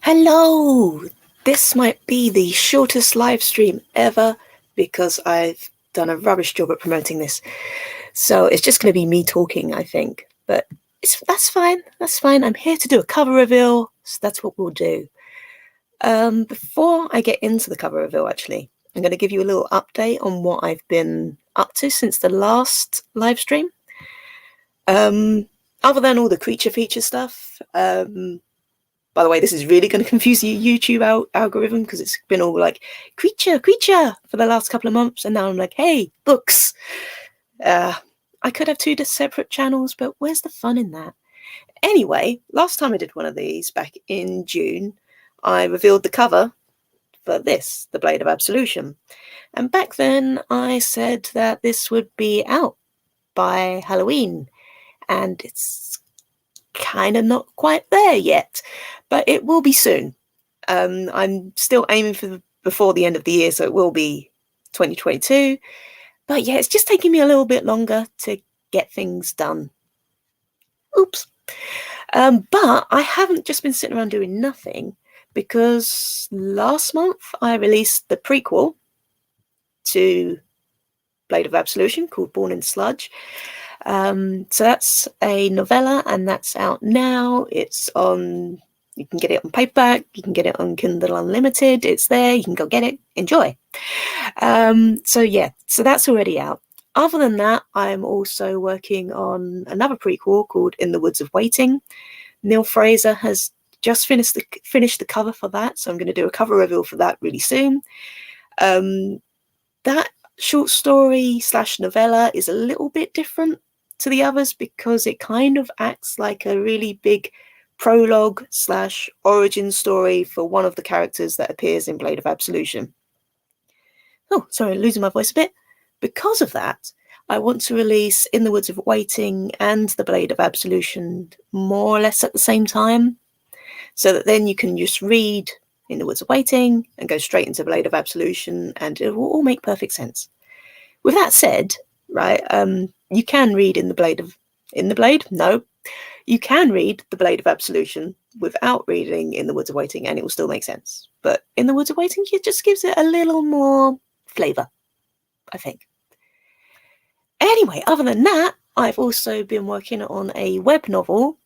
Hello! This might be the shortest live stream ever because I've done a rubbish job at promoting this. So it's just going to be me talking, I think. But that's fine. That's fine. I'm here to do a cover reveal, so that's what we'll do. Before I get into the cover reveal, actually, I'm going to give you a little update on what I've been up to since the last live stream. Other than all the creature feature stuff, by the way, this is really going to confuse the YouTube algorithm because it's been all like, creature for the last couple of months. And now I'm like, hey, books. I could have two separate channels, but where's the fun in that? Anyway, last time I did one of these back in June, I revealed the cover for this, The Blade of Absolution. And back then I said that this would be out by Halloween. And it's kind of not quite there yet, but it will be soon. I'm still aiming for before the end of the year, so it will be 2022. But yeah, it's just taking me a little bit longer to get things done. Oops. But I haven't just been sitting around doing nothing, because last month I released the prequel to Blade of Absolution called Born in Sludge. So that's a novella, and that's out now. It's on, you can get it on paperback, you can get it on Kindle Unlimited, it's there, you can go get it, enjoy. So yeah, so that's already out. Other than that, I'm also working on another prequel called In the Woods of Waiting. Neil Fraser has just finished the cover for that, so I'm going to do a cover reveal for that really soon. That short story / novella is a little bit different to the others because it kind of acts like a really big prologue / origin story for one of the characters that appears in Blade of Absolution. Oh, sorry, losing my voice a bit. Because of that, I want to release In the Woods of Waiting and The Blade of Absolution more or less at the same time, so that then you can just read In the Woods of Waiting and go straight into Blade of Absolution, and it will all make perfect sense. With that said, right, you can read you can read The Blade of Absolution without reading In the Woods of Waiting, and it will still make sense. But In the Woods of Waiting, it just gives it a little more flavour, I think. Anyway, other than that, I've also been working on a web novel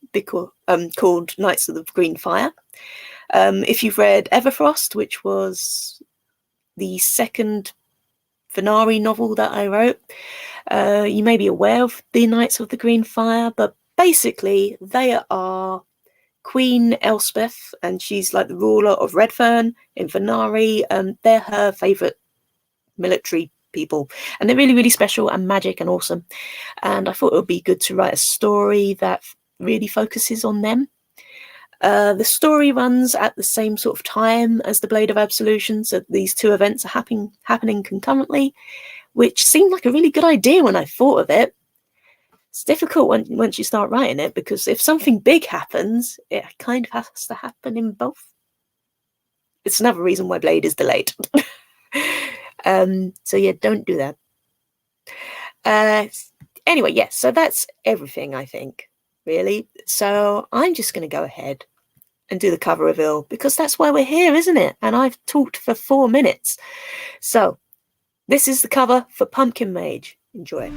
called Knights of the Green Fire. If you've read Everfrost, which was the second Venari novel that I wrote, you may be aware of the Knights of the Green Fire, but basically they are Queen Elspeth, and she's like the ruler of Redfern in Venari. They're her favourite military people, and they're really, really special and magic and awesome. And I thought it would be good to write a story that really focuses on them. The story runs at the same sort of time as the Blade of Absolution, so these two events are happening concurrently, which seemed like a really good idea when I thought of it. It's difficult once you start writing it, because if something big happens, it kind of has to happen in both. It's another reason why Blade is delayed. So yeah, don't do that. Anyway, yes, so that's everything, I think, really. So I'm just going to go ahead and do the cover reveal, because that's why we're here, isn't it? And I've talked for 4 minutes. So this is the cover for Pumpkin Mage. Enjoy.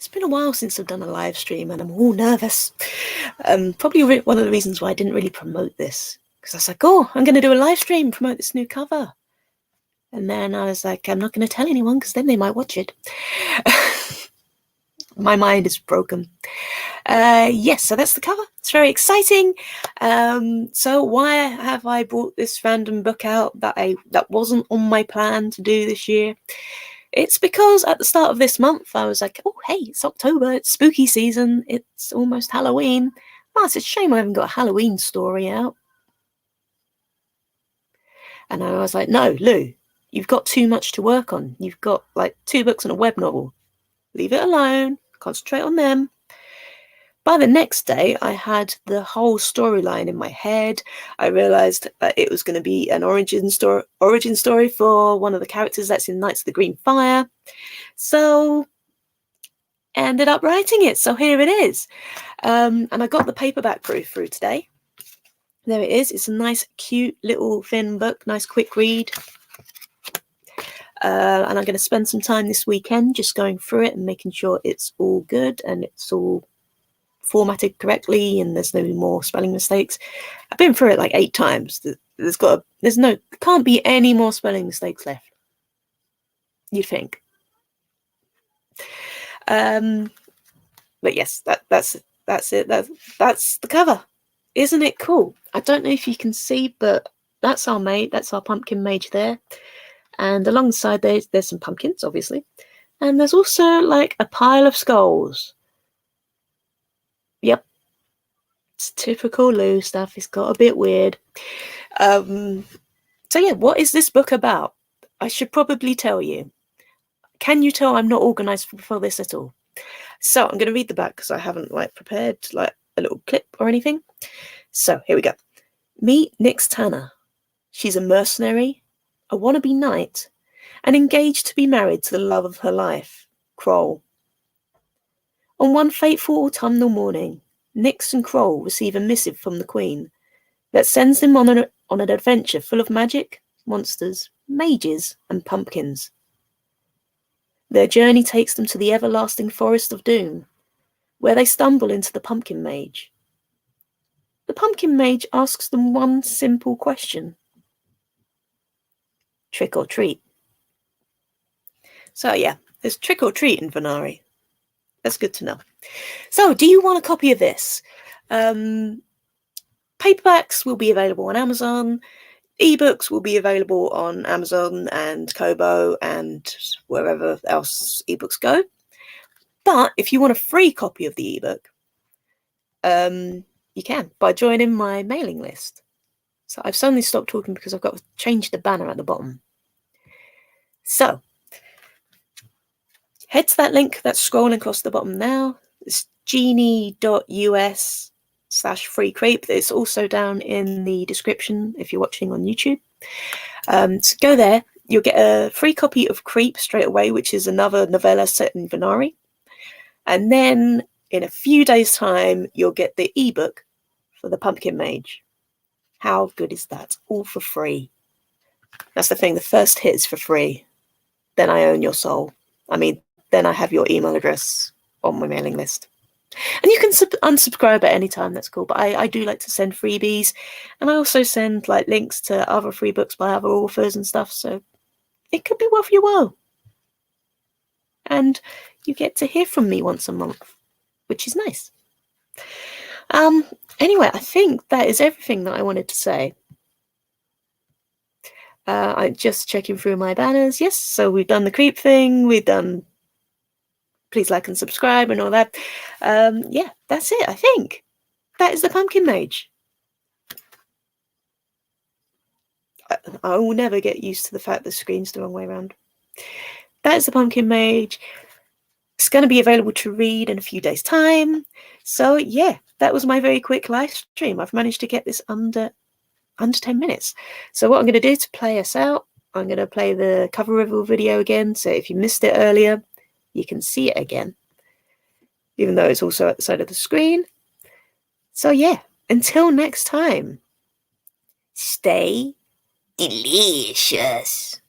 It's been a while since I've done a live stream and I'm all nervous. Probably one of the reasons why I didn't really promote this Because I was like, oh, I'm going to do a live stream, promote this new cover. And then I was like, I'm not going to tell anyone because then they might watch it. My mind is broken. Yes, so that's the cover. It's very exciting. So why have I brought this random book out that wasn't on my plan to do this year? It's because at the start of this month, I was like, oh, hey, it's October, it's spooky season, it's almost Halloween. Oh, it's a shame I haven't got a Halloween story out. And I was like, no, Lou, you've got too much to work on. You've got like 2 books and a web novel. Leave it alone, concentrate on them. By the next day, I had the whole storyline in my head. I realised that it was going to be an origin story for one of the characters that's in Knights of the Green Fire. So, ended up writing it. So here it is. And I got the paperback proof through today. There it is. It's a nice, cute little thin book. Nice, quick read. And I'm going to spend some time this weekend just going through it and making sure it's all good and it's all formatted correctly and there's no more spelling mistakes. I've been through it like 8 times. There can't be any more spelling mistakes left, you'd think. But yes, that's it. That's the cover. Isn't it cool? I don't know if you can see, but that's our Pumpkin Mage there. And alongside there's some pumpkins, obviously. And there's also like a pile of skulls. Yep. It's typical Lou stuff. It's got a bit weird. So yeah, what is this book about? I should probably tell you. Can you tell I'm not organised for this at all? So I'm going to read the back because I haven't prepared a little clip or anything. So here we go. Meet Nyx Tanner. She's a mercenary, a wannabe knight, and engaged to be married to the love of her life, Crawly. On one fateful autumnal morning, Nyx and Crawly receive a missive from the Queen that sends them on an adventure full of magic, monsters, mages, and pumpkins. Their journey takes them to the everlasting Forest of Doom, where they stumble into the Pumpkin Mage. The Pumpkin Mage asks them one simple question. Trick or treat. So yeah, there's trick or treat in Venari. That's good to know. So, do you want a copy of this? Paperbacks will be available on Amazon. eBooks will be available on Amazon and Kobo and wherever else ebooks go. But if you want a free copy of the ebook, you can by joining my mailing list. So I've suddenly stopped talking because I've got to change the banner at the bottom. So head to that link that's scrolling across the bottom now. It's genie.us/free creep. It's also down in the description if you're watching on YouTube. So go there. You'll get a free copy of Creep straight away, which is another novella set in Venari. And then in a few days' time, you'll get the ebook for the Pumpkin Mage. How good is that? All for free. That's the thing. The first hit is for free. Then I own your soul. Then I have your email address on my mailing list. And you can unsubscribe at any time. That's cool. But I do like to send freebies. And I also send links to other free books by other authors and stuff. So it could be worth your while. And you get to hear from me once a month, which is nice. Anyway, I think that is everything that I wanted to say. I'm just checking through my banners. Yes, so we've done the creep thing. We've done please like and subscribe and all that. Yeah, that's it, I think. That is the Pumpkin Mage. I will never get used to the fact the screen's the wrong way around. That is the Pumpkin Mage. It's going to be available to read in a few days' time. So yeah, that was my very quick live stream. I've managed to get this under 10 minutes. So what I'm going to do to play us out, I'm going to play the cover reveal video again. So if you missed it earlier, you can see it again, even though it's also at the side of the screen. So yeah, until next time, stay delicious.